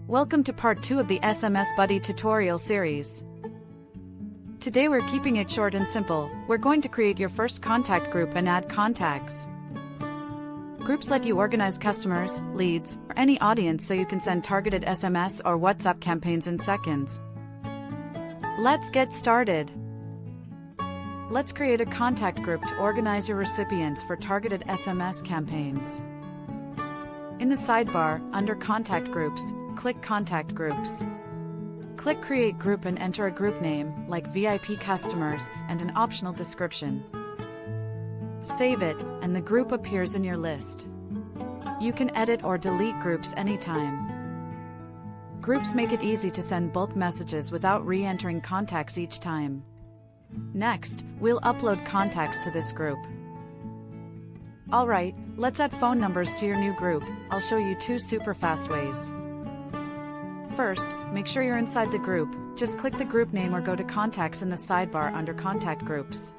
Welcome to part 2 of the smsBuddy tutorial series. Today we're keeping it short and simple. We're going to create your first contact group and add contacts. Groups let you organize customers, leads, or any audience so you can send targeted SMS or WhatsApp campaigns in seconds. Let's get started. Let's create a contact group to organize your recipients for targeted SMS campaigns. In the sidebar, under Contact Groups, click Contact Groups. Click Create Group and enter a group name, like VIP Customers, and an optional description. Save it, and the group appears in your list. You can edit or delete groups anytime. Groups make it easy to send bulk messages without re-entering contacts each time. Next, we'll upload contacts to this group. Alright, let's add phone numbers to your new group. I'll show you 2 super fast ways. First, make sure you're inside the group. Just click the group name or go to Contacts in the sidebar under Contact Groups.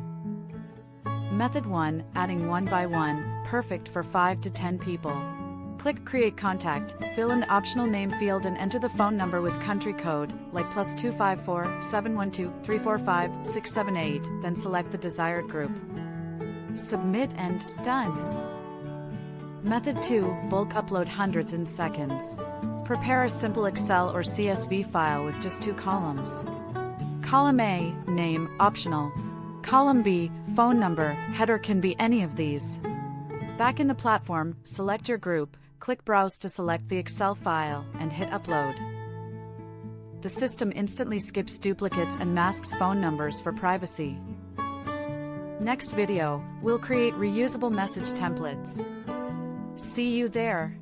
Method 1, adding one by one, perfect for 5 to 10 people. Click Create Contact, fill in the optional name field and enter the phone number with country code, like +254 712 345 678, then select the desired group. Submit and done. Method 2, bulk upload hundreds in seconds. Prepare a simple Excel or CSV file with just 2 columns. Column A, name, optional. Column B, phone number, header can be any of these. Back in the platform, select your group, click Browse to select the Excel file, and hit Upload. The system instantly skips duplicates and masks phone numbers for privacy. Next video, we'll create reusable message templates. See you there.